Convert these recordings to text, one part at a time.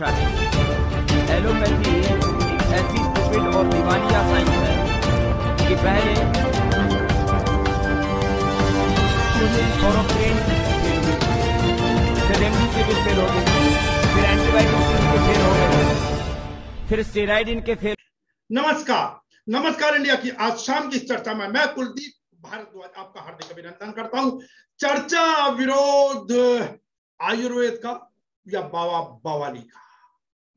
Allopathy एक ऐसी stupid और दीवानिया साइंस है कि पहले क्लोरोक्विन फिर रेमडेसिविर फेल हो गए, फिर एंटीबायोटिक्स इनके फेल हो गए, फिर स्टेरॉइड इनके फेल। नमस्कार इंडिया की आज शाम की इस चर्चा में मैं कुलदीप भारद्वाज आपका हार्दिक अभिनंदन करता हूं। चर्चा विरोध आयुर्वेद का या बाबा बवाली का।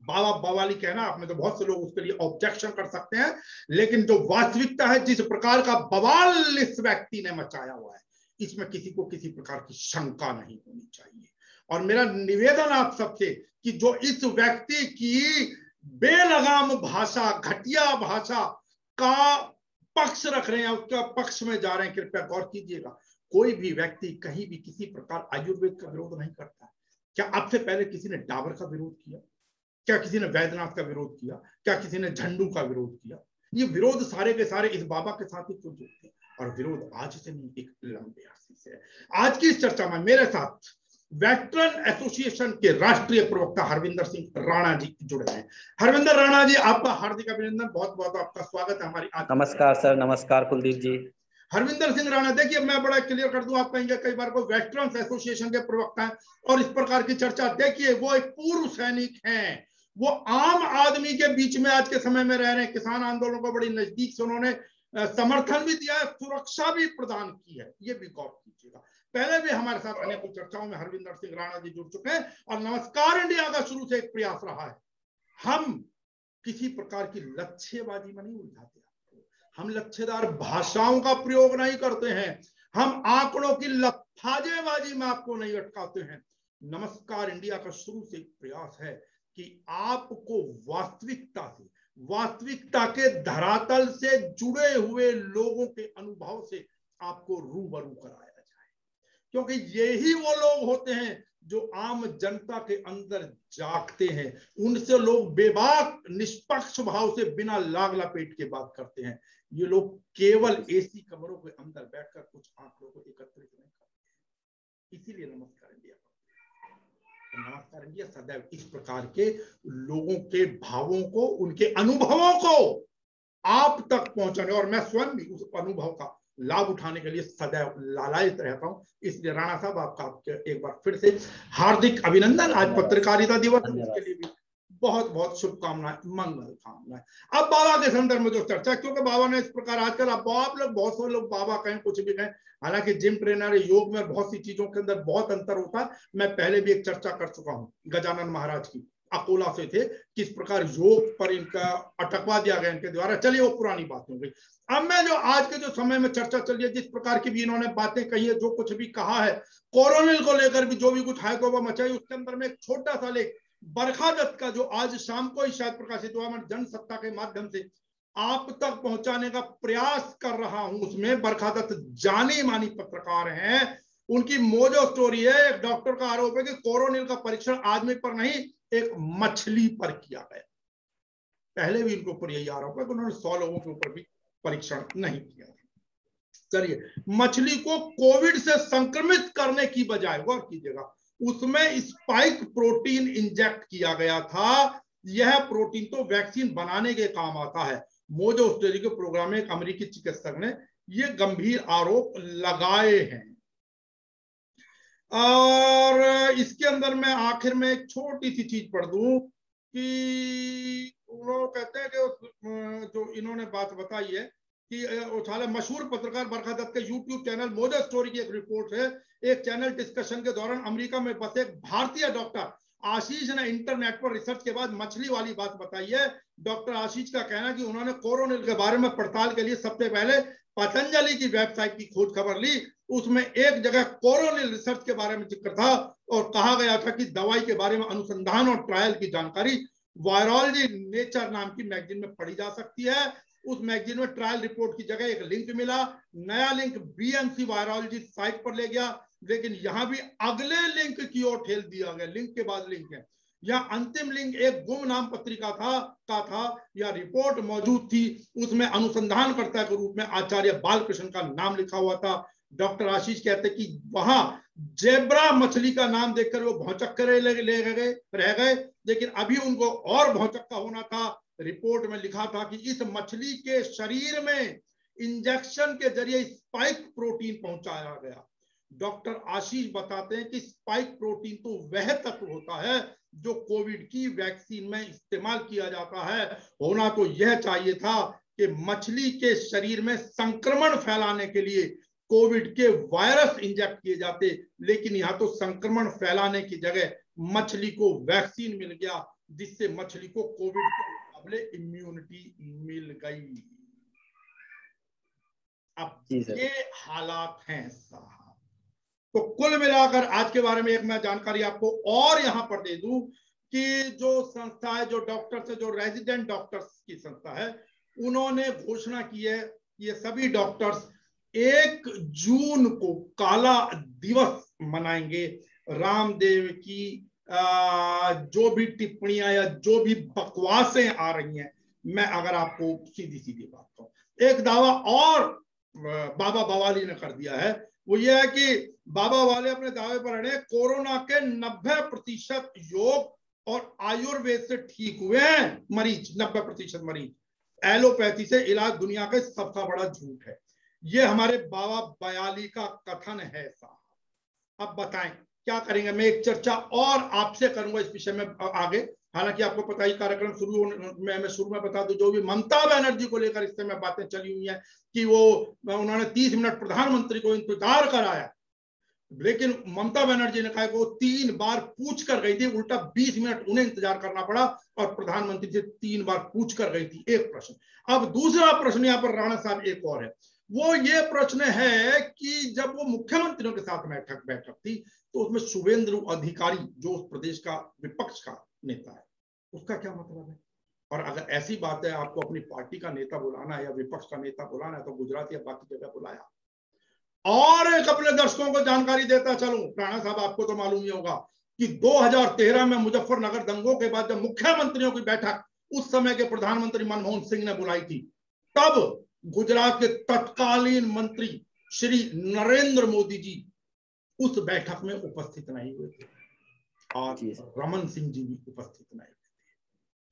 बाबा बवाली कहना आपने तो बहुत से लोग उसके लिए ऑब्जेक्शन कर सकते हैं, लेकिन जो वास्तविकता है, जिस प्रकार का बवाल इस व्यक्ति ने मचाया हुआ है, इसमें किसी को किसी प्रकार की शंका नहीं होनी चाहिए। और मेरा निवेदन आप सबसे कि जो इस व्यक्ति की बेलगाम भाषा, घटिया भाषा का पक्ष रख रहे हैं, उसका पक्ष में जा रहे हैं, कृपया गौर कीजिएगा। कोई भी व्यक्ति कहीं भी किसी प्रकार आयुर्वेद का विरोध नहीं करता। क्या आपसे पहले किसी ने डाबर का विरोध किया? क्या किसी ने वैद्यनाथ का विरोध किया? क्या किसी ने झंडू का विरोध किया? ये विरोध सारे के सारे इस बाबा के साथ ही क्यों जुड़ते हैं? और विरोध आज से नहीं, एक लंबे अरसे से है। आज की इस चर्चा में मेरे साथ वेटरन एसोसिएशन के राष्ट्रीय प्रवक्ता हरविंदर सिंह राणा जी जुड़े हैं। हरविंदर राणा जी, आपका हार्दिक अभिनंदन, बहुत बहुत आपका स्वागत है हमारी आज। नमस्कार सर। नमस्कार कुलदीप जी। हरविंदर सिंह राणा, देखिए मैं बड़ा क्लियर कर दूं, आप कहेंगे कई बार को वेटरन एसोसिएशन के प्रवक्ता हैं और इस प्रकार की चर्चा, देखिए वो एक पूर्व सैनिक हैं, वो आम आदमी के बीच में आज के समय में रह रहे हैं। किसान आंदोलन को बड़ी नजदीक से उन्होंने समर्थन भी दिया है, सुरक्षा भी प्रदान की है, ये भी गौर कीजिएगा। पहले भी हमारे साथ अनेकों चर्चाओं में हरविंदर सिंह राणा जी जुड़ चुके हैं और नमस्कार इंडिया का शुरू से एक प्रयास रहा है, हम किसी प्रकार की लक्ष्यबाजी में नहीं उलझाते आपको, हम लक्ष्यदार भाषाओं का प्रयोग नहीं करते हैं, हम आंकड़ों की लफाजेबाजी में आपको नहीं अटकाते हैं। नमस्कार इंडिया का शुरू से एक प्रयास है कि आपको वास्तविकता के धरातल से जुड़े हुए लोगों के अनुभव से आपको रूबरू कराया जाए, क्योंकि यही वो लोग होते हैं जो आम जनता के अंदर जागते हैं। उनसे लोग बेबाक निष्पक्ष भाव से बिना लाग लपेट के बात करते हैं। ये लोग केवल एसी कमरों के अंदर बैठकर कुछ आंकड़ों को एकत्रित नहीं करते हैं। इसीलिए नमस्कार इंडिया सदैव इस प्रकार के लोगों के भावों को, उनके अनुभवों को आप तक पहुंचाने, और मैं स्वयं भी उस अनुभव का लाभ उठाने के लिए सदैव लालायित रहता हूं। इसलिए राणा साहब, आपका एक बार फिर से हार्दिक अभिनंदन। आज पत्रकारिता दिवस है, उसके लिए भी बहुत बहुत शुभकामनाएं, मंगल कामनाएं। अब बाबा के संदर्भ में जो चर्चा, क्योंकि बाबा ने इस प्रकार आजकल आप लोग, बहुत से लोग बाबा कहें, कुछ भी कहें, हालांकि जिम ट्रेनर, योग में बहुत सी चीजों के अंदर बहुत अंतर होता है। मैं पहले भी एक चर्चा कर चुका हूं गजानन महाराज की, अकोला से थे, किस प्रकार योग पर इनका अटकवा दिया गया इनके द्वारा। चलिए वो पुरानी बात हो गई। अब मैं जो आज के जो समय में चर्चा चल रही है, जिस प्रकार की भी इन्होंने बातें कही है, जो कुछ भी कहा है, कोरोनिल को लेकर भी जो भी कुछ हाइकोबा मचाई, उसके अंदर में एक छोटा सा लेख बरखा दत्त का, जो आज शाम को ही शायद प्रकाशित हुआ, मैं जनसत्ता के माध्यम से आप तक पहुंचाने का प्रयास कर रहा हूं। उसमें बरखा दत्त जानी मानी पत्रकार हैं, उनकी मोजो स्टोरी है। एक डॉक्टर का आरोप है कि कोरोनिल का परीक्षण आदमी पर नहीं, एक मछली पर किया गया। पहले भी इनके ऊपर यही आरोप है कि उन्होंने 100 लोगों के ऊपर भी परीक्षण नहीं किया। चलिए, मछली को कोविड से संक्रमित करने की बजाय, गौर कीजिएगा, उसमें स्पाइक प्रोटीन इंजेक्ट किया गया था। यह प्रोटीन तो वैक्सीन बनाने के काम आता है। मोजो स्टोरी के प्रोग्राम में एक अमेरिकी चिकित्सक ने यह गंभीर आरोप लगाए हैं। और इसके अंदर मैं आखिर में एक छोटी सी चीज पढ़ दूं कि वो कहते हैं कि जो इन्होंने बात बताई है कि मशहूर पत्रकार बरखा दत्त के यूट्यूब चैनल मोजो स्टोरी की एक रिपोर्ट है। एक चैनल डिस्कशन के दौरान अमेरिका में बसे एक भारतीय डॉक्टर आशीष ने इंटरनेट पर रिसर्च के बाद मछली वाली बात बताई है। डॉक्टर आशीष का कहना है कि उन्होंने कोरोनिल के बारे में पड़ताल के लिए सबसे पहले पतंजलि की वेबसाइट की खोज खबर ली। उसमें एक जगह कोरोनिल रिसर्च के बारे में जिक्र था और कहा गया था कि दवाई के बारे में अनुसंधान और ट्रायल की जानकारी वायरोलॉजी नेचर नाम की मैगजीन में पढ़ी जा सकती है। उस मैगजीन में ट्रायल रिपोर्ट की जगह एक लिंक मिला। नया लिंक बीएमसी वायरोलॉजी साइट पर ले गया, लेकिन यहां भी अगले लिंक की ओर ठेल दिया गया। लिंक के बाद लिंक है। यह अंतिम लिंक एक गुमनाम पत्रिका था। यह रिपोर्ट मौजूद थी, उसमें अनुसंधानकर्ता के रूप में आचार्य बालकृष्ण का नाम लिखा हुआ था। डॉक्टर आशीष कहते कि वहां जेब्रा मछली का नाम देखकर वो भौचक्के रह गए, लेकिन अभी उनको और भौचक्का होना था। रिपोर्ट में लिखा था कि इस मछली के शरीर में इंजेक्शन के जरिए स्पाइक प्रोटीन पहुंचाया गया। डॉक्टर आशीष बताते हैं कि स्पाइक प्रोटीन तो वह तत्व होता है जो कोविड की वैक्सीन में इस्तेमाल किया जाता है। होना तो यह चाहिए था कि मछली के शरीर में संक्रमण फैलाने के लिए कोविड के वायरस इंजेक्ट किए जाते, लेकिन यहां तो संक्रमण फैलाने की जगह मछली को वैक्सीन मिल गया, जिससे मछली को कोविड के मुकाबले इम्यूनिटी मिल गई। अब ये हालात हैं साहब। तो कुल मिलाकर आज के बारे में एक मैं जानकारी आपको और यहां पर दे दूं कि जो संस्था है, जो डॉक्टर्स है, जो रेजिडेंट डॉक्टर्स की संस्था है, उन्होंने घोषणा की है ये सभी डॉक्टर्स 1 जून को काला दिवस मनाएंगे। रामदेव की जो भी टिप्पणियां या जो भी बकवासें आ रही हैं, मैं अगर आपको सीधी सीधी बात कहूं, एक दावा और बाबा बवाली ने कर दिया है, वो ये है कि बाबा वाले अपने दावे पर अड़े, कोरोना के 90% योग और आयुर्वेद से ठीक हुए हैं मरीज। 90% मरीज। एलोपैथी से इलाज दुनिया का सबसे बड़ा झूठ है। ये हमारे बाबा बयाली का कथन है साहब। अब बताएं क्या करेंगे। मैं एक चर्चा और आपसे करूंगा इस विषय में आगे। हालांकि आपको पता ही कार्यक्रम शुरू में बता दूं, जो भी ममता बनर्जी को लेकर इस समय बातें चली हुई है कि वो उन्होंने 30 मिनट प्रधानमंत्री को इंतजार कराया, लेकिन ममता बनर्जी ने कहा कि वो 3 बार पूछ कर गई थी, उल्टा 20 मिनट उन्हें इंतजार करना पड़ा और प्रधानमंत्री से 3 बार पूछ कर गई थी। एक प्रश्न। अब दूसरा प्रश्न यहाँ पर राणा साहब एक और है, वो ये प्रश्न है कि जब वो मुख्यमंत्रियों के साथ बैठक थी तो उसमें शुभेंदु अधिकारी, जो उस प्रदेश का विपक्ष का नेता है, उसका क्या मतलब है? और अगर ऐसी बात है आपको अपनी पार्टी का नेता बुलाना है या विपक्ष का नेता बुलाना है तो गुजरात या बाकी जगह बुलाया। और एक अपने दर्शकों को जानकारी देता चलूं, राणा साहब आपको तो मालूम ही होगा कि 2013 में मुजफ्फरनगर दंगों के बाद जब मुख्यमंत्रियों की बैठक उस समय के प्रधानमंत्री मनमोहन सिंह ने बुलाई थी, तब गुजरात के तत्कालीन मंत्री श्री नरेंद्र मोदी जी उस बैठक में उपस्थित नहीं हुए थे और रमन सिंह जी भी उपस्थित नहीं हुए थे।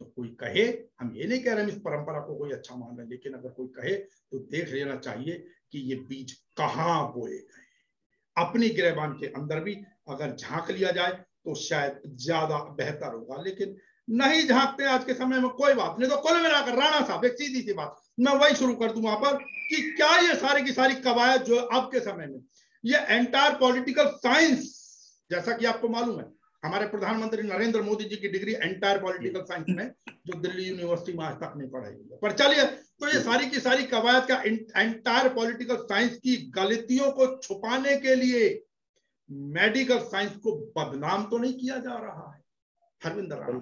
तो कोई कहे, हम ये नहीं कह रहे हम इस परंपरा को कोई अच्छा मान रहे, लेकिन अगर कोई कहे तो देख लेना चाहिए कि ये बीज कहां बोए गए। अपनी गिरबान के अंदर भी अगर झांक लिया जाए तो शायद ज्यादा बेहतर होगा, लेकिन नहीं झांकते आज के समय में, कोई बात नहीं। तो कुल मिलाकर राणा साहब एक सीधी सी बात मैं वही शुरू कर दूं वहां पर कि क्या ये सारी की सारी कवायद जो अब के समय में ये एंटायर पॉलिटिकल साइंस, जैसा कि आपको मालूम है हमारे प्रधानमंत्री नरेंद्र मोदी जी की डिग्री एंटायर पॉलिटिकल साइंस में जो दिल्ली यूनिवर्सिटी में आज तक नहीं पढ़ाई गई है, पर चलिए, तो ये सारी की सारी कवायद का एंटायर पॉलिटिकल साइंस की गलतियों को छुपाने के लिए मेडिकल साइंस को बदनाम तो नहीं किया जा रहा है। हरविंदर राणा।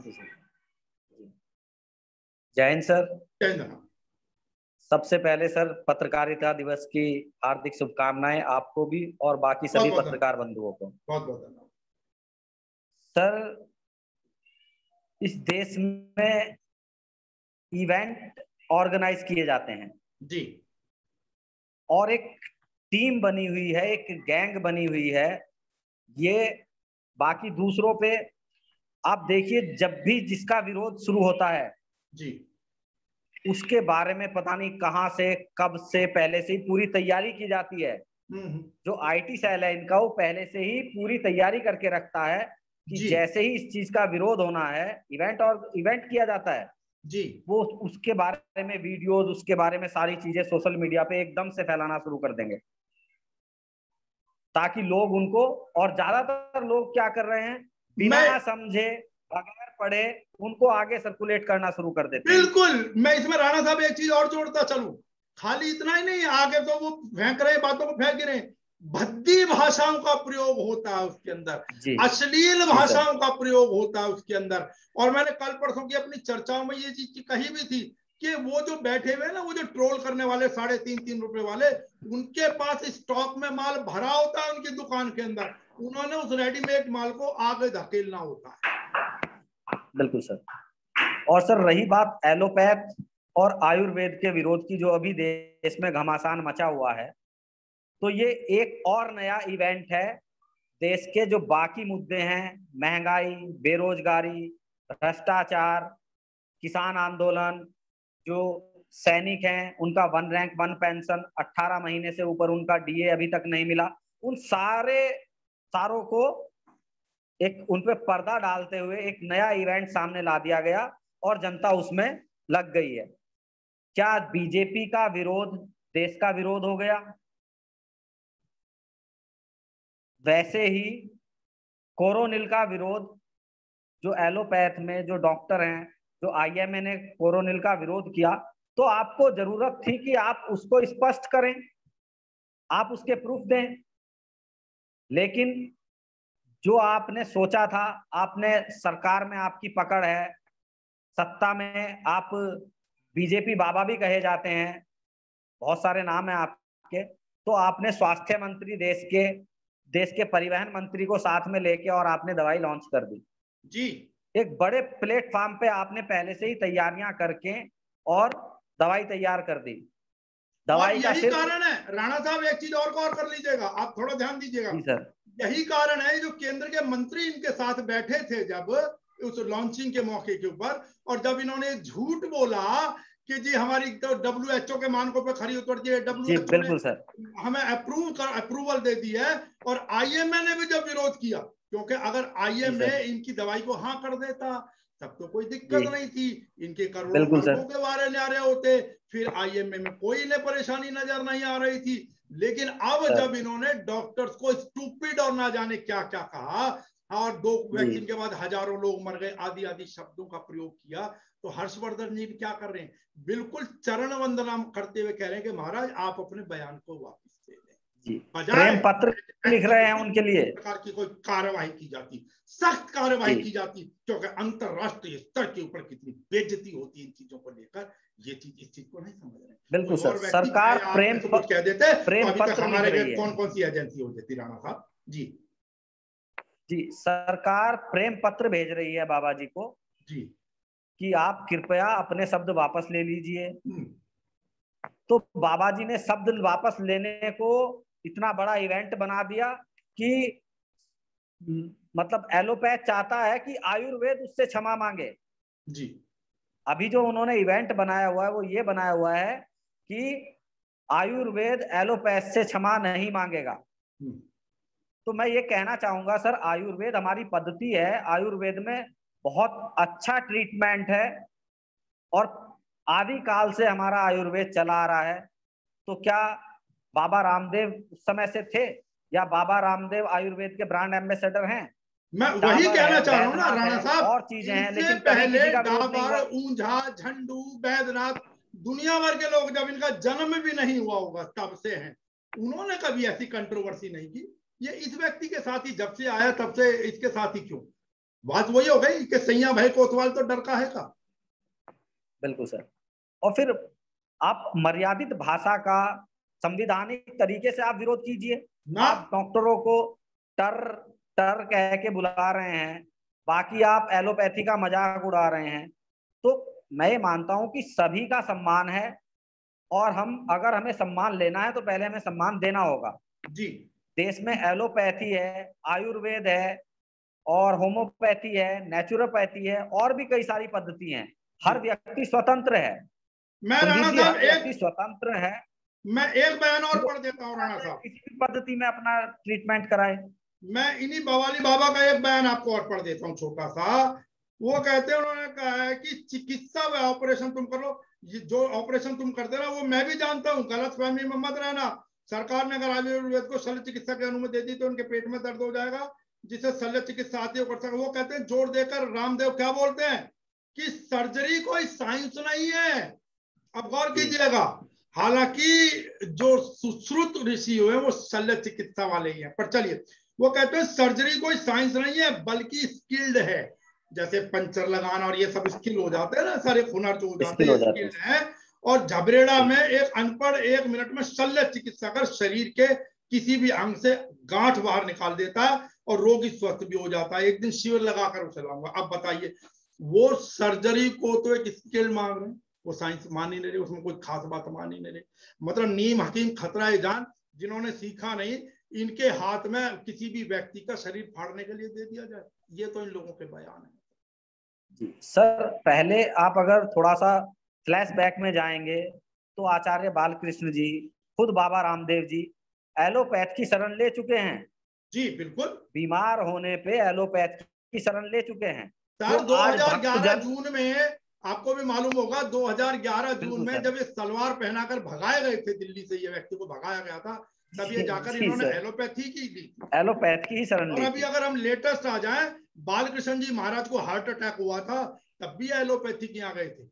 जय हिंद सर। जय हिंद। सबसे पहले सर पत्रकारिता दिवस की हार्दिक शुभकामनाएं आपको भी और बाकी सभी पत्रकार बंधुओं को। बहुत बहुत धन्यवाद सर। इस देश में इवेंट ऑर्गेनाइज किए जाते हैं जी, और एक टीम बनी हुई है, एक गैंग बनी हुई है। ये बाकी दूसरों पे आप देखिए, जब भी जिसका विरोध शुरू होता है जी, उसके बारे में पता नहीं कहां से कब से पहले से ही पूरी तैयारी की जाती है। जो आईटी सेल है इनका, वो पहले से ही पूरी तैयारी करके रखता है कि जैसे ही इस चीज का विरोध होना है, इवेंट किया जाता है जी, वो उसके बारे में वीडियोस, उसके बारे में सारी चीजें सोशल मीडिया पे एकदम से फैलाना शुरू कर देंगे, ताकि लोग उनको, और ज्यादातर लोग क्या कर रहे हैं, बिना समझे बगैर पढ़े उनको आगे सर्कुलेट करना शुरू कर देते हैं। बिल्कुल। मैं इसमें राणा साहब एक चीज और जोड़ता चलूं, खाली इतना ही नहीं, आगे तो वो फेंक रहे बातों को फेंक रहे, भद्दी भाषाओं का प्रयोग होता है उसके अंदर, अश्लील भाषाओं का प्रयोग होता है उसके अंदर। और मैंने कल परसों की अपनी चर्चाओं में ये चीज कही भी थी कि वो जो बैठे हुए ना, वो जो ट्रोल करने वाले 3.5 रुपए वाले, उनके पास स्टॉक में माल भरा होता है उनकी दुकान के अंदर, उन्होंने उस रेडीमेड माल को आगे धकेलना होता है। बिल्कुल सर। और सर रही बात एलोपैथ और आयुर्वेद के विरोध की, जो अभी देश में घमासान मचा हुआ है, तो ये एक और नया इवेंट है। देश के जो बाकी मुद्दे हैं, महंगाई, बेरोजगारी, भ्रष्टाचार, किसान आंदोलन, जो सैनिक हैं उनका 1 रैंक 1 पेंशन, 18 महीने से ऊपर उनका डीए अभी तक नहीं मिला, उन सारों को एक उन पे पर्दा डालते हुए एक नया इवेंट सामने ला दिया गया और जनता उसमें लग गई है। क्या बीजेपी का विरोध देश का विरोध हो गया? वैसे ही कोरोनिल का विरोध, जो एलोपैथ में जो डॉक्टर हैं, जो आईएमए ने कोरोनिल का विरोध किया, तो आपको जरूरत थी कि आप उसको स्पष्ट करें, आप उसके प्रूफ दें। लेकिन जो आपने सोचा था, आपने सरकार में आपकी पकड़ है, सत्ता में आप बीजेपी बाबा भी कहे जाते हैं, बहुत सारे नाम है आपके, तो आपने स्वास्थ्य मंत्री देश के परिवहन मंत्री को साथ में लेके और आपने दवाई लॉन्च कर दी जी। एक बड़े प्लेटफॉर्म पे आपने पहले से ही तैयारियां करके और दवाई तैयार कर दी। दवाई का यही कारण है राणा साहब, एक चीज और कर लीजिएगा, आप थोड़ा ध्यान दीजिएगा। सर, यही कारण है जो केंद्र के मंत्री इनके साथ बैठे थे जब उस लॉन्चिंग के मौके के ऊपर, और जब इन्होंने झूठ बोला कि जी हमारी तो WHO के मानकों पे खरी उतर दिए, WHO ने हमें अप्रूवल दे दी है, और IMA ने भी जब विरोध किया, क्योंकि अगर IMA इनकी दवाई को हाँ कर देता तब तो कोई दिक्कत नहीं थी, इनके करोड़ों खर्चों के बारे में आ रहे होते, फिर IMA में कोई ने परेशानी नजर नहीं आ रही थी। लेकिन अब जब इन्होंने डॉक्टर्स को स्टूपिड और ना जाने क्या क्या कहा, और 2 वैक्सीन के बाद हजारों लोग मर गए, आदि आदि शब्दों का प्रयोग किया, तो हर्षवर्धन जी क्या कर रहे हैं, बिल्कुल चरण वंदना करते हुए कह रहे हैं कि महाराज आप अपने बयान को वापस ले लें, प्रेम पत्र लिख रहे हैं उनके लिए, प्रकार की कोई कार्रवाई की जाती, सख्त कार्रवाई की जाती, क्योंकि अंतरराष्ट्रीय स्तर के ऊपर कितनी बेइज्जती होती है इन चीजों को लेकर, ये चीज इस चीज को नहीं समझ रहे। बिल्कुल सर, सरकार प्रेम कुछ कह देते प्रेम तो अभी तक हमारे कौन कौन सी एजेंसी हो जाती राणा साहब जी। जी, सरकार प्रेम पत्र भेज रही है बाबा जी को जी कि आप कृपया अपने शब्द वापस ले लीजिए। तो बाबा जी ने शब्द वापस लेने को इतना बड़ा इवेंट बना दिया कि मतलब एलोपैथ चाहता है कि आयुर्वेद उससे क्षमा मांगे जी। अभी जो उन्होंने इवेंट बनाया हुआ है वो ये बनाया हुआ है कि आयुर्वेद एलोपैथ से क्षमा नहीं मांगेगा। तो मैं ये कहना चाहूंगा सर, आयुर्वेद हमारी पद्धति है, आयुर्वेद में बहुत अच्छा ट्रीटमेंट है और आदि काल से हमारा आयुर्वेद चला आ रहा है। तो क्या बाबा रामदेव उस समय से थे, या बाबा रामदेव आयुर्वेद के ब्रांड एम्बेसडर हैं? मैं वही कहना चाह रहा हूँ ना राणा साहब, और चीजें हैं, लेकिन पहले डाबर, ऊंझा, झंडू, बैद्यनाथ, दुनिया भर के लोग जब इनका जन्म भी नहीं हुआ होगा तब से हैं, उन्होंने कभी ऐसी कंट्रोवर्सी नहीं की। ये इस व्यक्ति के साथ ही जब से आया तब से इसके साथ ही क्यों? बात वही हो गई कि सैया भाई कोतवाल तो डर का है का। बिल्कुल सर। और फिर आप मर्यादित भाषा का संविधानिक तरीके से आप विरोध कीजिए। आप डॉक्टरों को टर कह के बुला रहे हैं, बाकी आप एलोपैथी का मजाक उड़ा रहे हैं। तो मैं ये मानता हूं कि सभी का सम्मान है, और अगर हमें सम्मान लेना है तो पहले हमें सम्मान देना होगा जी। देश में एलोपैथी है, आयुर्वेद है, और होम्योपैथी है, नेचुरोपैथी है, और भी कई सारी पद्धति हैं। हर व्यक्ति स्वतंत्र है। मैं राणा साहब एक स्वतंत्र है। मैं एक बयान और पढ़ देता हूँ राणा साहब, किसी भी पद्धति में अपना ट्रीटमेंट कराए। मैं इन्हीं बवाली बाबा का एक बयान आपको और पढ़ देता हूँ छोटा सा। वो कहते हैं, उन्होंने कहा है कि चिकित्सा व ऑपरेशन तुम करो, जो ऑपरेशन तुम करते ना वो मैं भी जानता हूँ, गलत फहमी में मत रहना। सरकार ने अगर आयुर्वेद को शल्य चिकित्सा की अनुमति दे दी तो उनके पेट में दर्द हो जाएगा, जिसे शल्य चिकित्सा आती है कर सके। वो कहते हैं जोर देकर रामदेव क्या बोलते हैं कि सर्जरी कोई साइंस नहीं है। अब गौर कीजिएगा, हालांकि जो सुश्रुत ऋषि हुए वो शल्य चिकित्सा वाले ही हैं, पर चलिए वो कहते हैं सर्जरी कोई साइंस नहीं है बल्कि स्किल्ड है। जैसे पंचर लगाना और ये सब स्किल हो जाते हैं ना, सारे हुनर जो हो जाते हैं स्किल्ड है। और झबरेड़ा में एक अनपढ़ 1 मिनट में शल्य चिकित्सा कर शरीर के किसी भी अंग से गांठ बाहर निकाल देता है और रोगी स्वस्थ भी हो जाता है। एक दिन शिविर लगाकर उसे लाऊंगा। अब बताइए, वो सर्जरी को तो एक स्किल मांग रहे हैं, वो साइंस मान ही नहीं रहे, उसमें कोई खास बात मान ही नहीं रहे। मतलब नीम हकीम खतरा है जान, जिन्होंने सीखा नहीं, इनके हाथ में किसी भी व्यक्ति का शरीर फाड़ने के लिए दे दिया जाए। ये तो इन लोगों के बयान है जी सर। पहले आप अगर थोड़ा सा फ्लैशबैक में जाएंगे तो आचार्य बालकृष्ण जी, खुद बाबा रामदेव जी एलोपैथ की शरण ले चुके हैं। जी बिल्कुल, बीमार होने पे एलोपैथ की शरण ले चुके हैं। सर तो आज 2011 जून में, आपको भी मालूम होगा 2011 जून में जब ये सलवार पहनाकर भगाए गए थे दिल्ली से, ये व्यक्ति को भगाया गया था, तब ये जाकर इन्होंने एलोपैथी की ली, एलोपैथ की ही शरण ली। और अभी अगर हम लेटेस्ट आ जाएं, बालकृष्ण जी महाराज को हार्ट अटैक हुआ था, तब भी एलोपैथी की आ गए थे।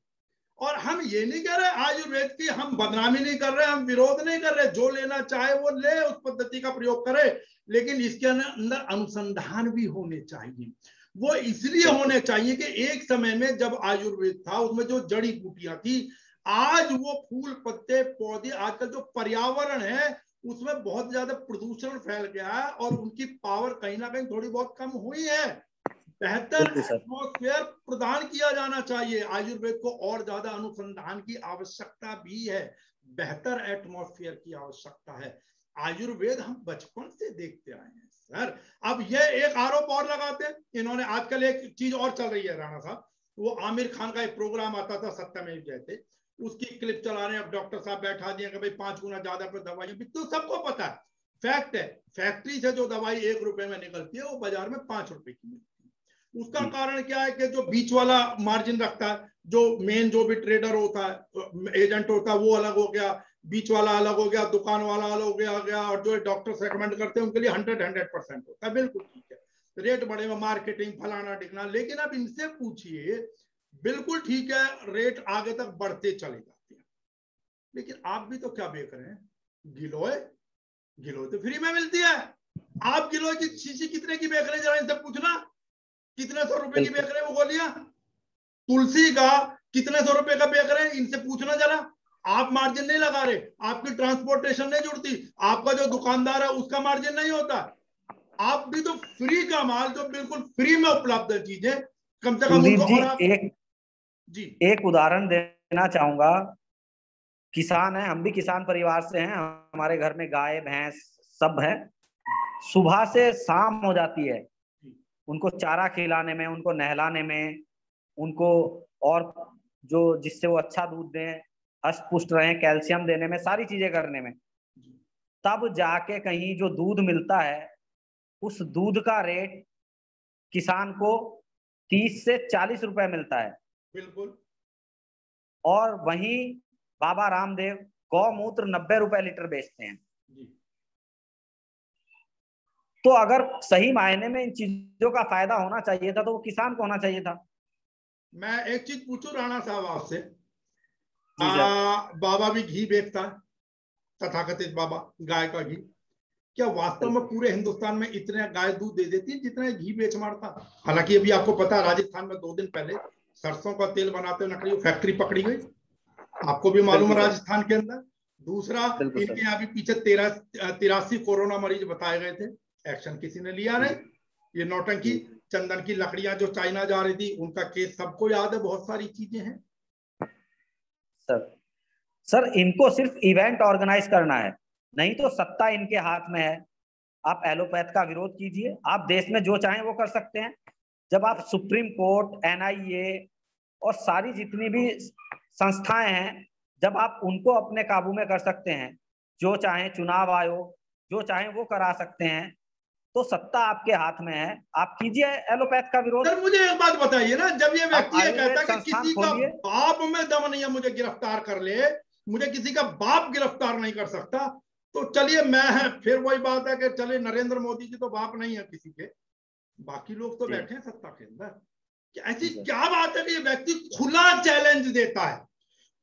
और हम ये नहीं कह रहे आयुर्वेद की हम बदनामी नहीं कर रहे, हम विरोध नहीं कर रहे, जो लेना चाहे वो ले, उस पद्धति का प्रयोग करे, लेकिन इसके अंदर अनुसंधान भी होने चाहिए। वो इसलिए होने चाहिए कि एक समय में जब आयुर्वेद था उसमें जो जड़ी बूटियां थी, आज वो फूल पत्ते पौधे, आजकल जो पर्यावरण है उसमें बहुत ज्यादा प्रदूषण फैल गया है और उनकी पावर कहीं ना कहीं थोड़ी बहुत कम हुई है। बेहतर एटमॉस्फेयर प्रदान किया जाना चाहिए। आयुर्वेद को और ज्यादा अनुसंधान की आवश्यकता भी है, बेहतर एटमॉस्फेयर की आवश्यकता है। आयुर्वेद हम बचपन से देखते आए हैं सर। अब ये एक आरोप और लगाते हैं इन्होंने, आजकल एक चीज और चल रही है राणा साहब, वो आमिर खान का एक प्रोग्राम आता था सत्यमेव जयते, उसकी क्लिप चला रहे हैं, अब डॉक्टर साहब बैठा दिए कि भाई 5 गुना ज्यादा पर दवाई, तो सबको पता है, फैक्ट है, फैक्ट्री से जो दवाई 1 रुपए में निकलती है वो बाजार में 5 रुपए की मिलती है। उसका कारण क्या है कि जो बीच वाला मार्जिन रखता है, जो मेन जो भी ट्रेडर होता है, एजेंट होता है, वो अलग हो गया, बीच वाला अलग हो गया, दुकान वाला अलग हो गया, और जो डॉक्टर्स रेकमेंड करते हैं उनके लिए 100% होता है। बिल्कुल ठीक है, रेट बढ़ेगा, मार्केटिंग फलाना टिकना, लेकिन अब इनसे पूछिए, बिल्कुल ठीक है, रेट आगे तक बढ़ते चले जाते हैं, लेकिन आप भी तो क्या बेच रहे हैं? गिलोय, गिलोय तो फ्री में मिलती है। आप गिलोय की शीशी कितने की बेच रहे हैं, जरा इनसे पूछना, कितने 100 रुपए की बेच रहे हैं वो गोलियां? तुलसी का कितने 100 रुपए का बेच रहे हैं, इनसे पूछना जरा। आप मार्जिन नहीं लगा रहे, आपकी ट्रांसपोर्टेशन नहीं जुड़ती, आपका जो दुकानदार है उसका मार्जिन नहीं होता, आप भी तो फ्री का माल, जो बिल्कुल फ्री में उपलब्ध है चीजें, कम से कम उनको। और आप एक उदाहरण देना चाहूंगा। किसान है, हम भी किसान परिवार से हैं, हमारे घर में गाय भैंस सब है। सुबह से शाम हो जाती है, उनको चारा खिलाने में, उनको नहलाने में, उनको और जो जिससे वो अच्छा दूध दें, हष्ट पुष्ट रहे, कैल्शियम देने में, सारी चीजें करने में, तब जाके कहीं जो दूध मिलता है, उस दूध का रेट किसान को 30 से 40 रुपए मिलता है। बिल्कुल। और वहीं बाबा रामदेव गौमूत्र 90 रुपए लीटर बेचते हैं। तो अगर सही मायने में इन चीजों का फायदा होना चाहिए था तो वो किसान को होना चाहिए था। मैं एक चीज पूछूं राणा साहब आपसे, बाबा भी घी बेचता है, तथाकथित बाबा, गाय का घी, क्या वास्तव में पूरे हिंदुस्तान में इतने गाय दूध दे देती है जितना घी बेच मारता? हालांकि अभी आपको पता है राजस्थान में 2 दिन पहले सरसों का तेल बनाते हुए नकली फैक्ट्री पकड़ी गई, आपको भी मालूम है, राजस्थान के अंदर। दूसरा, इनके यहाँ भी पीछे 83 कोरोना मरीज बताए गए थे, एक्शन किसी ने लिया नहीं। ये नौटंकी, चंदन की लकड़ियां जो चाइना जा रही थी, उनका केस सबको याद है, बहुत सारी चीजें हैं। सर इनको सिर्फ इवेंट ऑर्गेनाइज करना है, नहीं तो सत्ता इनके हाथ में है। आप एलोपैथ का विरोध कीजिए, आप देश में जो चाहें वो कर सकते हैं। जब आप सुप्रीम कोर्ट, NIA और सारी जितनी भी संस्थाएं हैं, जब आप उनको अपने काबू में कर सकते हैं, जो चाहें चुनाव आयोग जो चाहें वो करा सकते हैं, तो सत्ता आपके हाथ में है, आप कीजिए एलोपैथ का विरोध। सर मुझे एक बात बताइए ना, जब ये व्यक्ति ये कहता है कि किसी का बाप में दम नहीं है मुझे गिरफ्तार कर ले, मुझे किसी का बाप गिरफ्तार नहीं कर सकता, तो चलिए मैं है, फिर वही बात है कि चलिए नरेंद्र मोदी जी तो बाप नहीं है किसी के, बाकी लोग तो बैठे हैं सत्ता के अंदर। ऐसी क्या बात है कि ये व्यक्ति खुला चैलेंज देता है,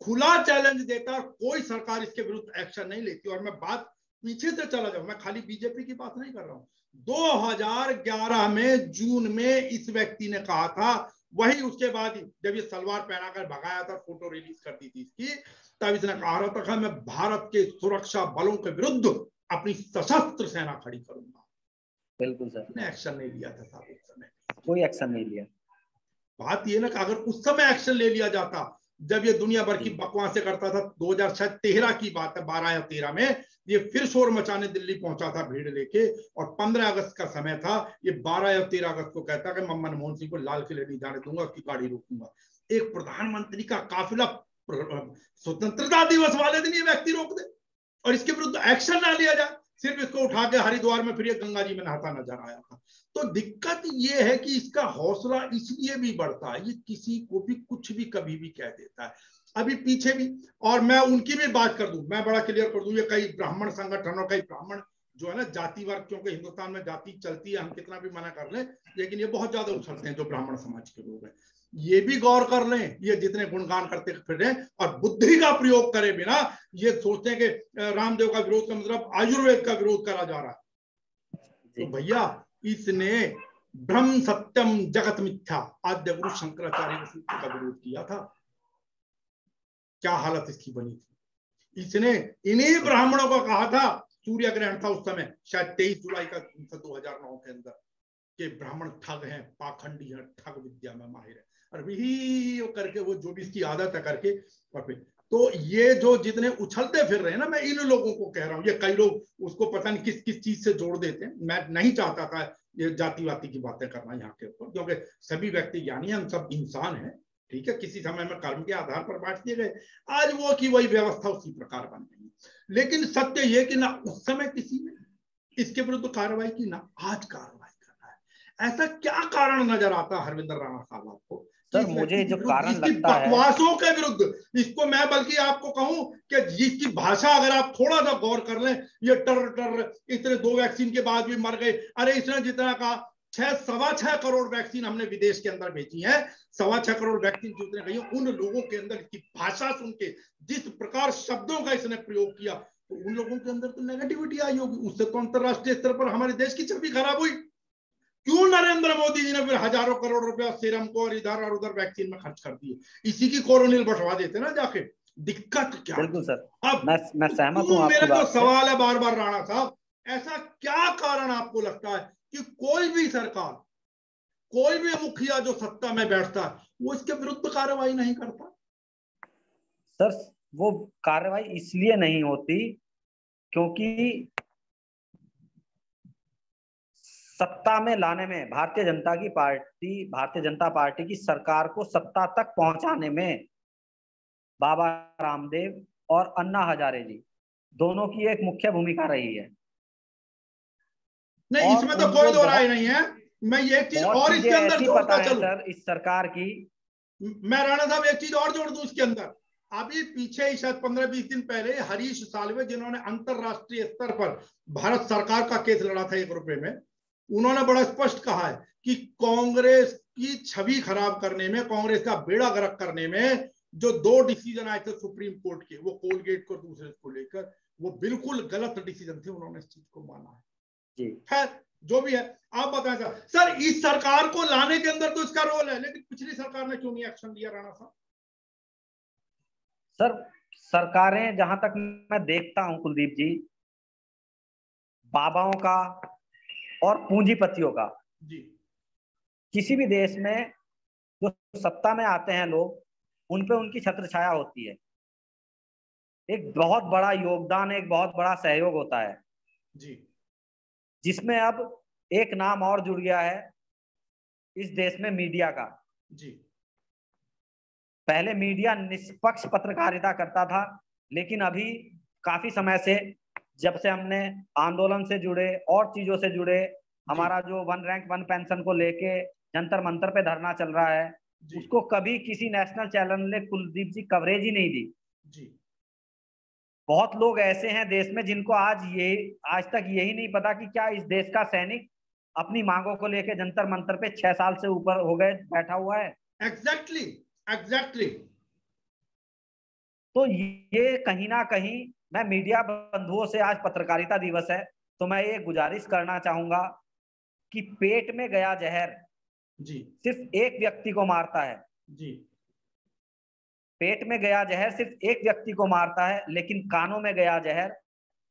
खुला चैलेंज देता है, कोई सरकार इसके विरुद्ध एक्शन नहीं लेती। और मैं बात पीछे से चला जाऊं, मैं खाली बीजेपी की बात नहीं कर रहा हूं, 2011 में जून में इस व्यक्ति ने कहा था, वही उसके बाद जब ये सलवार पहनाकर भगाया था, फोटो रिलीज कर दी थी इसकी, तब इसने कहा रहा था मैं भारत के सुरक्षा बलों के विरुद्ध अपनी सशस्त्र सेना खड़ी करूंगा। बिल्कुल सर, ने एक्शन नहीं लिया था साहब, उस समय कोई एक्शन नहीं लिया। बात ये ना कि अगर उस समय एक्शन ले लिया जाता जब ये दुनिया भर की बकवासें करता था, 2013 की बात है, 12 या 13 में ये फिर शोर मचाने दिल्ली पहुंचा था भीड़ लेके, और 15 अगस्त का समय था, ये 12 या 13 अगस्त को कहता कि मैं मनमोहन सिंह को लाल किले नहीं जाने दूंगा, उसकी गाड़ी रोकूंगा। एक प्रधानमंत्री का काफिला स्वतंत्रता दिवस वाले दिन ये व्यक्ति रोक दे और इसके विरुद्ध एक्शन ना लिया जाए। सिर्फ इसको उठा के हरिद्वार में फिर ये गंगा जी में नहाता नजर आया था। तो दिक्कत ये है कि इसका हौसला इसलिए भी बढ़ता है, ये किसी को भी कुछ भी कभी भी कह देता है। अभी पीछे भी, और मैं उनकी भी बात कर दूं, मैं बड़ा क्लियर कर दूं, ये कई ब्राह्मण संगठन और कई ब्राह्मण जो है ना जाति वर्ग, क्योंकि हिंदुस्तान में जाति चलती है, हम कितना भी मना कर लें, लेकिन ये बहुत ज्यादा उछलते हैं जो ब्राह्मण समाज के लोग हैं। ये भी गौर कर लें, ये जितने गुणगान करते फिर रहे और बुद्धि का प्रयोग करे बिना ये सोचते हैं कि रामदेव का विरोध का मतलब आयुर्वेद का विरोध करा जा रहा है। तो भैया इसने ब्रह्म सत्यम जगत मिथ्या आद्य गुरु शंकराचार्य के सूत्र का विरोध किया था। क्या हालत इसकी बनी थी। इसने इन्हीं ब्राह्मणों को कहा था, सूर्य ग्रहण था उस समय, शायद 23 जुलाई का 2009 के अंदर, कि ब्राह्मण ठग हैं, पाखंडी हैं, ठग विद्या में माहिर है, और भी करके वो जो भी इसकी आदत है करके। और फिर तो ये जो जितने उछलते फिर रहे हैं ना, मैं इन लोगों को कह रहा हूँ, ये कई लोग उसको पता नहीं किस किस चीज से जोड़ देते हैं। मैं नहीं चाहता था ये जातिवादी की बातें करना यहाँ के ऊपर, क्योंकि सभी व्यक्ति ज्ञानी, हम सब इंसान हैं, ठीक है, किसी समय में कर्म के आधार पर बांट दिए गए, आज वो की वही व्यवस्था उसी प्रकार बन गई। लेकिन सत्य ये कि ना उस समय किसी ने इसके विरुद्ध कार्रवाई की, ना आज कार्रवाई कर रहा है। ऐसा क्या कारण नजर आता है हरविंदर राणा साहब आपको? सर मुझे जो कारण लगता है, बकवासों के विरुद्ध, इसको मैं बल्कि आपको कहूं कि जिसकी भाषा अगर आप थोड़ा सा गौर कर लें, ये टर टर, इतने 2 वैक्सीन के बाद भी मर गए, अरे इसने जितना कहा 6.25 करोड़ वैक्सीन हमने विदेश के अंदर भेजी है, 6.25 करोड़ वैक्सीन जितने गई, उन लोगों के अंदर इसकी भाषा सुन के जिस प्रकार शब्दों का इसने प्रयोग किया, तो उन लोगों के अंदर तो नेगेटिविटी आई होगी, उससे तो अंतरराष्ट्रीय स्तर पर हमारे देश की छवि खराब हुई। क्यों नरेंद्र मोदी जी ने फिर हजारों करोड़ रुपया सीरम को और इधर और उधर वैक्सीन में खर्च कर दिए? इसी की कोरोनिल बंटवा देते ना जाके। दिक्कत क्या? बिल्कुल सर, अब मैं सहमत हूं। मेरे को सवाल है बार बार राणा साहब, ऐसा क्या कारण आपको लगता है कि कोई भी सरकार, कोई भी मुखिया जो सत्ता में बैठता है, वो इसके विरुद्ध कार्रवाई नहीं करता? सर वो कार्रवाई इसलिए नहीं होती क्योंकि सत्ता में लाने में भारतीय जनता पार्टी की सरकार को सत्ता तक पहुंचाने में बाबा रामदेव और अन्ना हजारे जी दोनों की एक मुख्य भूमिका रही है। नहीं, इसमें तो कोई दो राय नहीं है। मैं ये चीज और इसके अंदर जोड़ता चलूं सर, इस सरकार की, मैं राणा साहब एक चीज और जोड़ दूं इसके अंदर। अभी पीछे ही शायद 15-20 दिन पहले हरीश साल्वे, जिन्होंने अंतरराष्ट्रीय स्तर पर भारत सरकार का केस लड़ा था 1 रुपए में, उन्होंने बड़ा स्पष्ट कहा है कि कांग्रेस की छवि खराब करने में, कांग्रेस का बेड़ा गर्क करने में जो 2 डिसीजन आए थे सुप्रीम कोर्ट के, वो कोलगेट को दूसरे को लेकर, वो बिल्कुल गलत डिसीजन थे। उन्होंने इस चीज को माना है जी। खैर जो भी है, आप बताएं सर, इस सरकार को लाने के अंदर तो इसका रोल है, लेकिन पिछली सरकार ने क्यों नहीं एक्शन लिया राणा साहब? सर सरकारें, जहां तक मैं देखता हूं कुलदीप जी, बाबाओं का और पूंजीपतियों का जी, किसी भी देश में जो सत्ता में आते हैं लोग, उन पे उनकी छत्र छाया होती है, एक बहुत बड़ा योगदान, एक बहुत बड़ा सहयोग होता है जी, जिसमें अब एक नाम और जुड़ गया है इस देश में, मीडिया का जी। पहले मीडिया निष्पक्ष पत्रकारिता करता था, लेकिन अभी काफी समय से, जब से हमने आंदोलन से जुड़े और चीजों से जुड़े, हमारा जो 1 रैंक 1 पेंशन को लेके जंतर मंतर पे धरना चल रहा है, उसको कभी किसी नेशनल चैनल ने, कुलदीप जी, कवरेज ही नहीं दी जी। बहुत लोग ऐसे हैं देश में जिनको आज तक यही नहीं पता कि क्या इस देश का सैनिक अपनी मांगों को लेके जंतर मंतर पे 6 साल से ऊपर हो गए बैठा हुआ है। एग्जैक्टली। तो ये कहीं ना कहीं, मैं मीडिया बंधुओं से, आज पत्रकारिता दिवस है, तो मैं ये गुजारिश करना चाहूंगा कि पेट में गया जहर जी सिर्फ एक व्यक्ति को मारता है जी। पेट में गया जहर सिर्फ एक व्यक्ति को मारता है, लेकिन कानों में गया जहर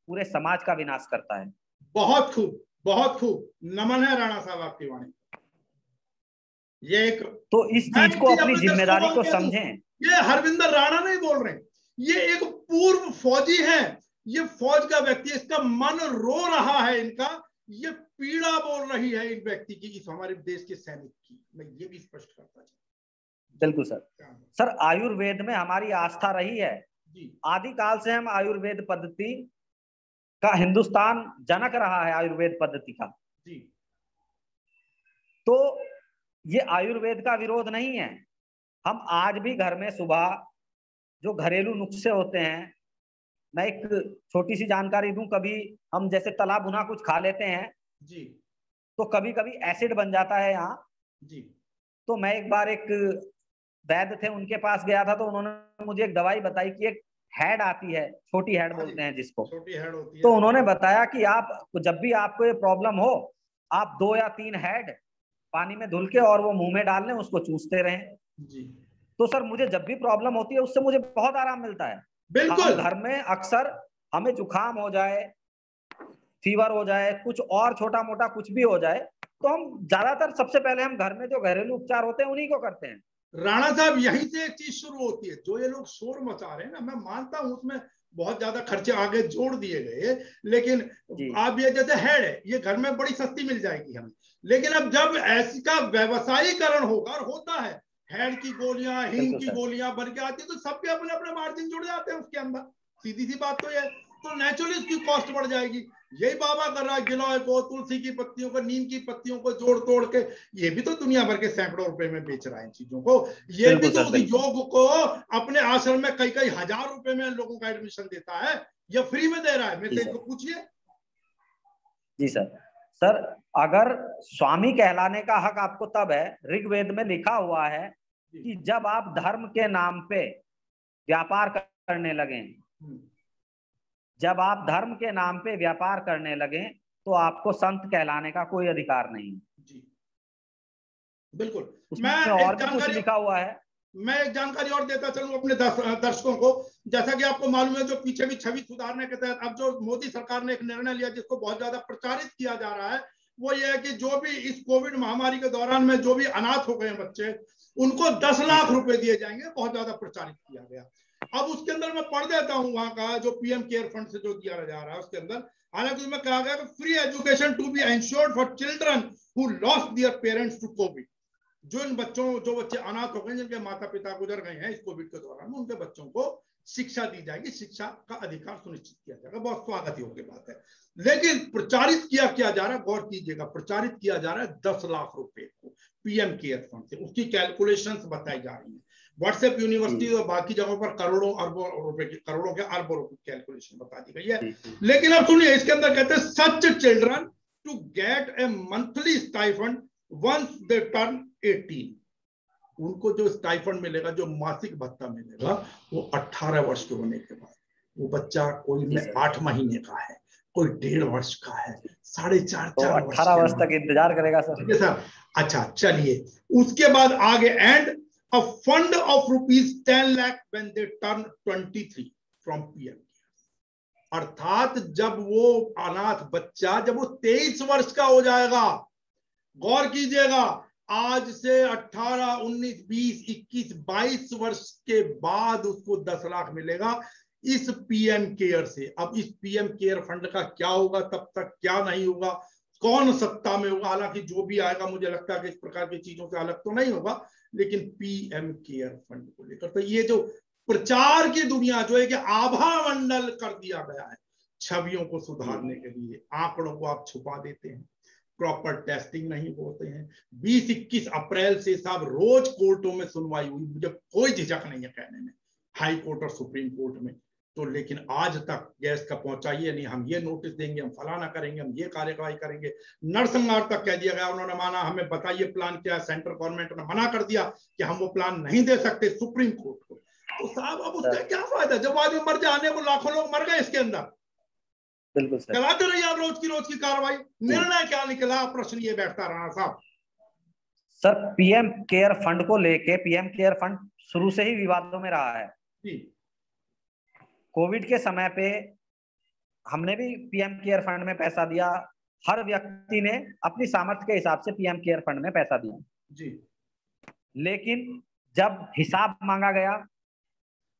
पूरे समाज का विनाश करता है। बहुत खूब, बहुत खूब। नमन है राणा साहब आपकी वाणी। ये एक, तो इस चीज को अपनी जिम्मेदारी को समझें। ये हरविंदर राणा नहीं बोल रहे, ये एक पूर्व फौजी है, ये फौज का व्यक्ति, इसका मन रो रहा है, इनका ये पीड़ा बोल रही है इन व्यक्ति की, इस हमारे देश के सैनिक की। मैं ये भी स्पष्ट करता हूँ। बिल्कुल सर। सर आयुर्वेद में हमारी आस्था रही है, आदिकाल से हम आयुर्वेद पद्धति का, हिंदुस्तान जनक रहा है आयुर्वेद पद्धति का जी। तो ये आयुर्वेद का विरोध नहीं है। हम आज भी घर में सुबह जो घरेलू नुस्खे होते हैं, मैं एक छोटी सी जानकारी दूं, कभी हम जैसे तला भुना कुछ खा लेते हैं जी, तो कभी कभी एसिड बन जाता है यहाँ जी। तो मैं एक बार एक वैद्य थे, उनके पास गया था, तो उन्होंने मुझे एक दवाई बताई कि एक हेड आती है, छोटी हेड बोलते हैं जिसको, छोटी हेड होती है। तो उन्होंने बताया कि आप जब भी आपको ये प्रॉब्लम हो, आप 2 या 3 हेड पानी में धुल के और वो मुंह में डाल लें, उसको चूसते रहें जी। तो सर मुझे जब भी प्रॉब्लम होती है उससे मुझे बहुत आराम मिलता है। बिल्कुल। घर में अक्सर हमें जुकाम हो जाए, फीवर हो जाए, कुछ और छोटा मोटा कुछ भी हो जाए, तो हम ज्यादातर सबसे पहले हम घर में जो घरेलू उपचार होते हैं उन्हीं को करते हैं। राणा साहब, यहीं से एक चीज शुरू होती है, जो ये लोग शोर मचा रहे हैं ना, मैं मानता हूं उसमें बहुत ज्यादा खर्चे आगे जोड़ दिए गए, लेकिन आप ये जैसे हेड है, ये घर में बड़ी सस्ती मिल जाएगी हमें, लेकिन अब जब ऐसी का व्यवसायीकरण होगा, और होता है, हेड की गोलियां, हींग की गोलियां बन के आती है, तो सबके अपने अपने मार्जिन जुड़ जाते हैं उसके अंदर, सीधी सी बात तो ये, तो नेचुरली उसकी कॉस्ट बढ़ जाएगी। यही बाबा कर रहा है, गिलोय को, तुलसी की पत्तियों को, नीम की पत्तियों को जोड़ तोड़ के, ये भी तो दुनिया भर के सैकड़ों रुपए में बेच रहा है इन चीजों को। ये भी तो उस योग को अपने आश्रम में कई कई हजार रुपए में लोगों का एडमिशन देता है, या फ्री में दे रहा है, मेरे को पूछिए। जी सर। सर अगर स्वामी कहलाने का हक आपको तब है, ऋग्वेद में लिखा हुआ है कि जब आप धर्म के नाम पे व्यापार करने लगे, जब आप धर्म के नाम पे व्यापार करने लगे तो आपको संत कहलाने का कोई अधिकार नहीं। जी बिल्कुल। मैं और भी कुछ लिखा हुआ है, मैं एक जानकारी और देता चलूं अपने दर्शकों को। जैसा कि आपको मालूम है, जो पीछे भी छवि सुधारने के तहत अब जो मोदी सरकार ने एक निर्णय लिया, जिसको बहुत ज्यादा प्रचारित किया जा रहा है, वो ये है कि जो भी इस कोविड महामारी के दौरान में जो भी अनाथ हो गए बच्चे, उनको 10 लाख रुपए दिए जाएंगे, बहुत ज्यादा प्रचारित किया गया। अब उसके अंदर मैं पढ़ देता हूं वहां का जो पीएम केयर फंड से जो दिया जा रहा है उसके अंदर, हालांकि उसमें कहा गया कि free education to be ensured for children who lost their parents to Covid. जो बच्चे अनाथ हो गए, जिनके माता पिता गुजर गए हैं इस कोविड के दौरान, उनके बच्चों को शिक्षा दी जाएगी, शिक्षा का अधिकार सुनिश्चित किया जाएगा। बहुत स्वागत योग्य बात है, लेकिन प्रचारित किया जा रहा है, गौर कीजिएगा, प्रचारित किया जा रहा है 10 लाख रुपए को पीएम केयर फंड से। उसकी कैलकुलेशंस बताई जा रही है व्हाट्सएप यूनिवर्सिटी और बाकी जगहों पर, करोड़ों अरबों रुपए की, करोड़ों के अरबों रुपए की कैलकुलेशन बता दी गई है। लेकिन अब सुनिए, इसके अंदर कहते हैं such children to get a monthly stipend once they turn 18। उनको जो स्टाइफंड मिलेगा, जो मासिक भत्ता मिलेगा, वो 18 वर्ष के होने के बाद। वो बच्चा कोई में 8 महीने का है, कोई 1.5 वर्ष का है, 4.5 तो 18 वर्ष तक इंतजार करेगा सर। अच्छा चलिए, उसके बाद आगे, and a fund of rupees 10 lakh when they turn 23 from PM। अर्थात जब वो अनाथ बच्चा, जब वो 23 वर्ष का हो जाएगा, गौर कीजिएगा, आज से 18, 19, 20, 21, 22 वर्ष के बाद उसको 10 लाख मिलेगा इस पीएम केयर से। अब इस पीएम केयर फंड का क्या होगा, तब तक क्या नहीं होगा, कौन सत्ता में होगा, हालांकि जो भी आएगा मुझे लगता है कि इस प्रकार की चीजों से अलग तो नहीं होगा, लेकिन पीएम केयर फंड को लेकर तो ये जो प्रचार की दुनिया जो है कि आभा मंडल कर दिया गया है छवियों को सुधारने के लिए, आंकड़ों को आप छुपा देते हैं, प्रॉपर टेस्टिंग नहीं होते हैं। 20-21 अप्रैल से साहब रोज कोर्टों में सुनवाई हुई, मुझे कोई झिझक नहीं है कहने में, हाई कोर्ट और सुप्रीम कोर्ट में, तो लेकिन आज तक गैस का पहुंचाइए नहीं, हम ये नोटिस देंगे, हम फलाना करेंगे, हम ये कार्यवाही करेंगे, नरसंहार तक कह दिया गया। उन्होंने माना, हमें बताइए प्लान क्या है, सेंट्रल गवर्नमेंट ने मना कर दिया कि हम वो प्लान नहीं दे सकते सुप्रीम कोर्ट को। तो साहब अब उसका क्या फायदा, जब आदमी मर जाने को, लाखों लोग मर गए इसके अंदर, बिल्कुल सर, चलाते रहिए आप रोज की कार्रवाई, निर्णय क्या निकला, प्रश्न ये बैठता रहा साहब। सर पीएम केयर फंड को लेके, पीएम केयर फंड शुरू से ही विवादों में रहा है जी। कोविड के समय पे हमने भी पीएम केयर फंड में पैसा दिया, हर व्यक्ति ने अपनी सामर्थ्य के हिसाब से पीएम केयर फंड में पैसा दिया जी। लेकिन जब हिसाब मांगा गया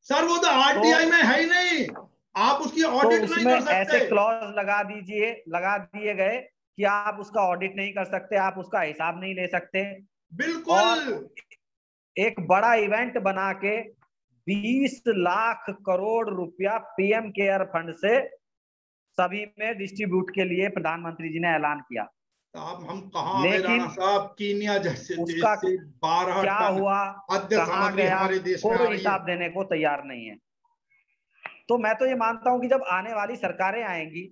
सर वो तो आरटीआई में है ही नहीं, आप उसकी ऑडिट तो नहीं कर उसमें ऐसे सकते। क्लॉज लगा दिए गए कि आप उसका ऑडिट नहीं कर सकते, आप उसका हिसाब नहीं ले सकते। बिल्कुल। और एक बड़ा इवेंट बना के 20 लाख करोड़ रुपया पीएम केयर फंड से सभी में डिस्ट्रीब्यूट के लिए प्रधानमंत्री जी ने ऐलान किया। साहब हम कहाँ गए लेकिन राणा साहब, कीनिया जैसे देश उसका से 12 क्या टन हुआ, खाद्य कहाँ सामग्री गया, हमारे देश में आ कोई रही है। हिसाब देने को तैयार नहीं है। तो मैं तो ये मानता हूं कि जब आने वाली सरकारें आएंगी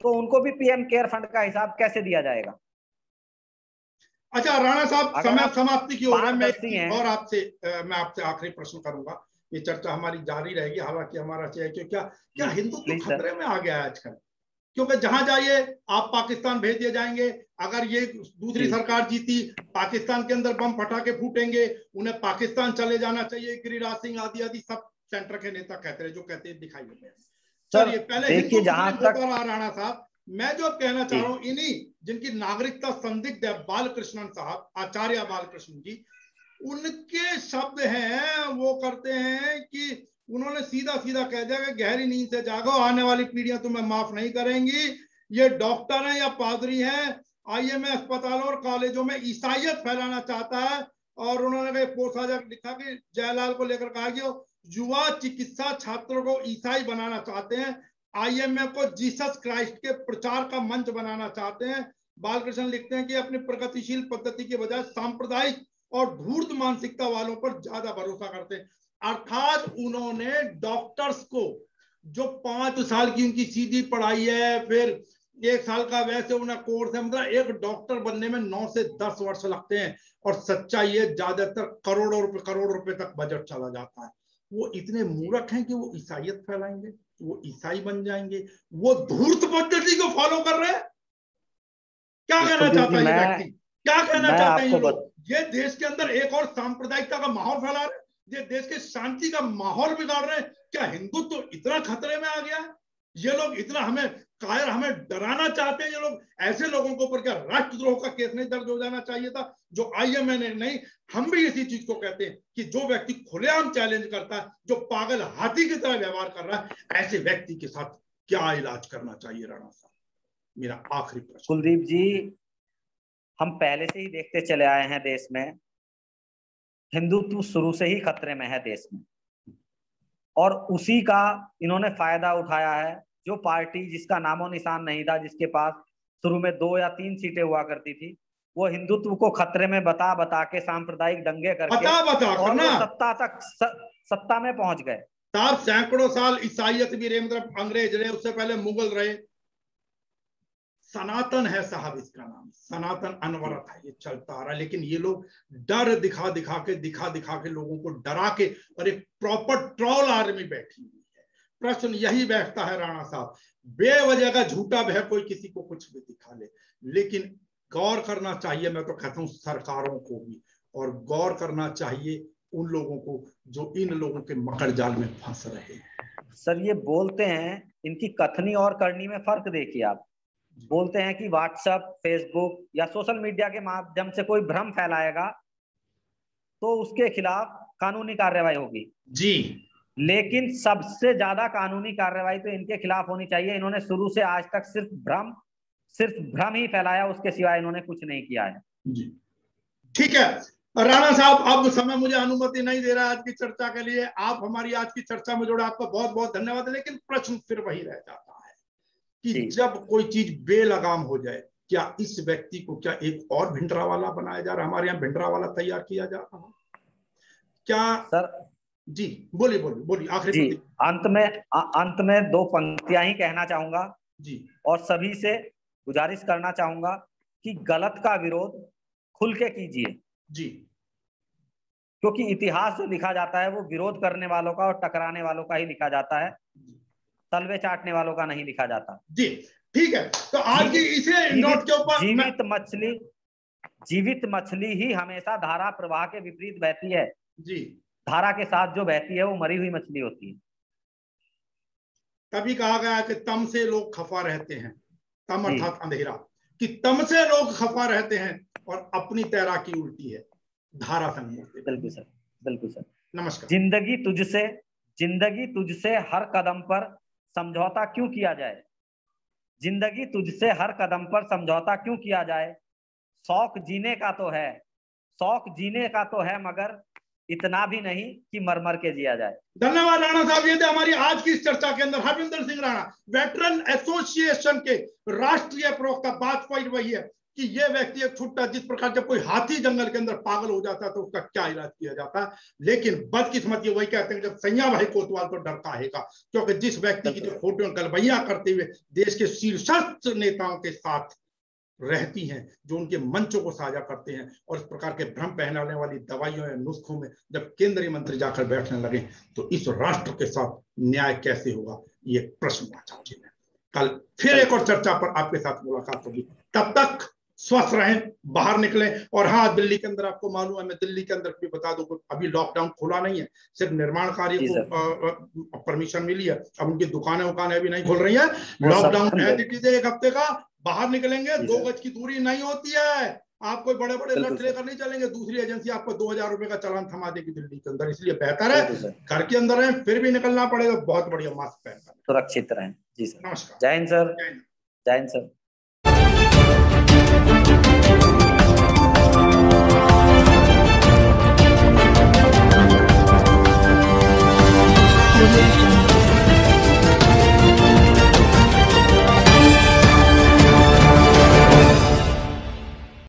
तो उनको भी पीएम केयर फंड का हिसाब कैसे दिया जाएगा। अच्छा राणा साहब, अगर समय आप समाप्ति की ओर है, मैं एक पारदर्शी चीज हैं। और मैं आपसे आखिरी प्रश्न करूंगा, ये चर्चा हमारी जारी रहेगी, हालांकि हमारा चाहिए कि क्या हिंदुत्व प्लीज सर। खतरे में आ गया है आजकल? क्योंकि जहां जाइए आप पाकिस्तान भेज दिए जाएंगे। अगर ये दूसरी सरकार जीती, पाकिस्तान के अंदर बम पटाखे फूटेंगे, उन्हें पाकिस्तान चले जाना चाहिए। गिरिराज सिंह आदि आदि सब सेंटर के नेता कहते रहे, जो कहते हैं दिखाई देते हैं। चलिए, पहले देखिए, हिंदू जहां मुस्लिम तक होता रहा राणा साहब, मैं जो कहना चाह रहा हूं, इन्हीं जिनकी नागरिकता संदिग्ध है, बालकृष्णन साहब, आचार्य बालकृष्ण जी, उनके शब्द हैं, वो करते हैं कि उन्होंने सीधा सीधा कह दिया कि गहरी नींद से जागो, आने वाली पीढ़ियां तुम्हें माफ नहीं करेंगी। ये डॉक्टर हैं या पादरी हैं, आईएमए अस्पतालों और कॉलेजों में ईसाइयत फैलाना चाहता है। और उन्होंने पोस्टर लिखा कि जयलाल को लेकर कहा कि युवा चिकित्सा छात्रों को ईसाई बनाना चाहते हैं, आईएमए को जीसस क्राइस्ट के प्रचार का मंच बनाना चाहते हैं। बालकृष्ण लिखते हैं कि अपनी प्रगतिशील पद्धति के बजाय सांप्रदायिक और धूर्त मानसिकता वालों पर ज्यादा भरोसा करते हैं। अर्थात उन्होंने डॉक्टर्स को, जो 5 साल की उनकी सीधी पढ़ाई है, फिर 1 साल का वैसे उन्हें कोर्स है, मतलब एक डॉक्टर बनने में 9 से 10 वर्ष लगते हैं, और सच्चाई है ज्यादातर करोड़ रुपए तक बजट चला जाता है। वो इतने मूर्ख हैं कि वो ईसाइयत फैलाएंगे, वो ईसाई बन जाएंगे, वो धूर्त पद्धति को फॉलो कर रहे हैं। क्या कहना चाहता है ये व्यक्ति, क्या कहना चाहते हैं ये लोग? ये देश के अंदर एक और सांप्रदायिकता का माहौल फैला रहे हैं, ये देश के शांति का माहौल बिगाड़ रहे हैं। क्या हिंदुत्व तो इतना खतरे में आ गया है? ये लोग इतना हमें डराना चाहते हैं। ये लोग, ऐसे लोगों के ऊपर क्या राष्ट्रद्रोह का केस नहीं दर्ज हो जाना चाहिए था? जो आईएमए ने नहीं, हम भी इसी चीज को कहते हैं कि जो व्यक्ति खुलेआम चैलेंज करता है, जो पागल हाथी की तरह व्यवहार कर रहा है, ऐसे व्यक्ति के साथ क्या इलाज करना चाहिए राणा साहब? मेरा आखिरी प्रश्न। कुलदीप जी, हम पहले से ही देखते चले आए हैं, देश में हिंदुत्व शुरू से ही खतरे में है देश में, और उसी का इन्होंने फायदा उठाया है। जो पार्टी जिसका नामो निशान नहीं था, जिसके पास शुरू में 2 या 3 सीटें हुआ करती थी, वो हिंदुत्व को खतरे में बता के सांप्रदायिक दंगे करके और वो सत्ता में पहुंच गए। साहब सैकड़ों साल ईसाइयत भी रहे, मतलब अंग्रेज रहे, उससे पहले मुगल रहे। सनातन है साहब इसका नाम, सनातन अनवरत है, ये चलता आ रहा है। लेकिन ये लोग डर दिखा दिखा के लोगों को डरा के, और एक प्रॉपर ट्रोल आर्मी बैठी हुई है। प्रश्न यही बैठता है राणा साहब, बेवजह का झूठा भय कोई किसी को कुछ भी दिखा ले, लेकिन गौर करना चाहिए, मैं तो कहता हूं सरकारों को भी, और गौर करना चाहिए उन लोगों को जो इन लोगों के मकर जाल में फंस रहे हैं। सर ये बोलते हैं, इनकी कथनी और करनी में फर्क देखिए आप। बोलते हैं कि व्हाट्सएप, फेसबुक या सोशल मीडिया के माध्यम से कोई भ्रम फैलाएगा तो उसके खिलाफ कानूनी कार्रवाई होगी जी, लेकिन सबसे ज्यादा कानूनी कार्रवाई तो इनके खिलाफ होनी चाहिए। इन्होंने शुरू से आज तक सिर्फ भ्रम ही फैलाया, उसके सिवाय इन्होंने कुछ नहीं किया है। जी ठीक है राणा साहब, अब समय मुझे अनुमति नहीं दे रहा आज की चर्चा के लिए। आप हमारी आज की चर्चा में जोड़े, आपका बहुत बहुत धन्यवाद। लेकिन प्रश्न फिर वही रह जाता है कि जब कोई चीज बेलगाम हो जाए, क्या इस व्यक्ति को क्या एक और भिंडरावाला बनाया जा रहा है? हमारे यहाँ भिंडरावाला तैयार किया जा रहा है क्या? सर जी बोलिए आखिरी। अंत में 2 पंक्तियां ही कहना चाहूंगा जी, और सभी से गुजारिश करना चाहूंगा कि गलत का विरोध खुल के कीजिए जी, क्योंकि इतिहास जो लिखा जाता है वो विरोध करने वालों का और टकराने वालों का ही लिखा जाता है, तलवे चाटने वालों का नहीं लिखा जाता। जी ठीक है, तो आज की इसे नोट के ऊपर जीवित मछली ही हमेशा धारा प्रवाह के विपरीत बहती है। जी, धारा के साथ जो बहती है वो मरी हुई मछली होती है। तभी कहा गया कि तम से लोग खफा रहते हैं, तम अर्थात अंधेरा, कि तम से लोग खफा रहते हैं और अपनी तैराकी उल्टी है। धारा संग मूर्ति। बिल्कुल सर, बिल्कुल सर। नमस्कार। जिंदगी तुझसे हर कदम पर समझौता क्यों किया जाए, जिंदगी तुझसे हर कदम पर समझौता क्यों किया जाए, शौक जीने का तो है, शौक जीने का तो है, मगर इतना भी नहीं कि मर मर के जिया जाए। धन्यवाद राणा साहब। ये थे हमारी आज की इस चर्चा के अंदर हरविंदर सिंह राणा, वेटरन एसोसिएशन के राष्ट्रीय प्रवक्ता। बात पॉइंट वही है कि ये व्यक्ति एक छुट्टा, जिस प्रकार जब कोई हाथी जंगल के अंदर पागल हो जाता है तो उसका क्या इलाज किया जाता है, लेकिन बदकिस्मती वही कहते हैं जब सैया भाई कोतवाल तो डरता है, क्योंकि जिस व्यक्ति की जो फोटो गलबैया करते हुए देश के शीर्षस्थ नेताओं के साथ रहती हैं, जो उनके मंचों को साझा करते हैं, और इस प्रकार के भ्रम पहनाने वाली दवाइयों या नुस्खों में जब केंद्रीय मंत्री जाकर बैठने लगे तो इस राष्ट्र के साथ न्याय कैसे होगा, ये प्रश्नवाचक चिन्ह है। कल फिर एक और चर्चा पर आपके साथ मुलाकात होगी, तब तक स्वस्थ रहें, बाहर निकलें। और हाँ, दिल्ली के अंदर आपको मालूम है, मैं दिल्ली के अंदर भी बता दूं, अभी लॉकडाउन खुला नहीं है, सिर्फ निर्माण कार्य को परमिशन मिली है, अब उनकी दुकानें अभी नहीं खुल रही है। लॉकडाउन है एक हफ्ते का, बाहर निकलेंगे 2 गज की दूरी नहीं होती है, आप कोई बड़े बड़े लठ लेकर नहीं चलेंगे, दूसरी एजेंसी आपको 2000 रुपए का चालान थमा देगी दिल्ली के अंदर। इसलिए बेहतर है घर के अंदर रहें, फिर भी निकलना पड़ेगा बहुत बढ़िया मास्क पहनकर सुरक्षित रहें। जी सर, नमस्कार। जय हिंद सर, जय हिंद सर।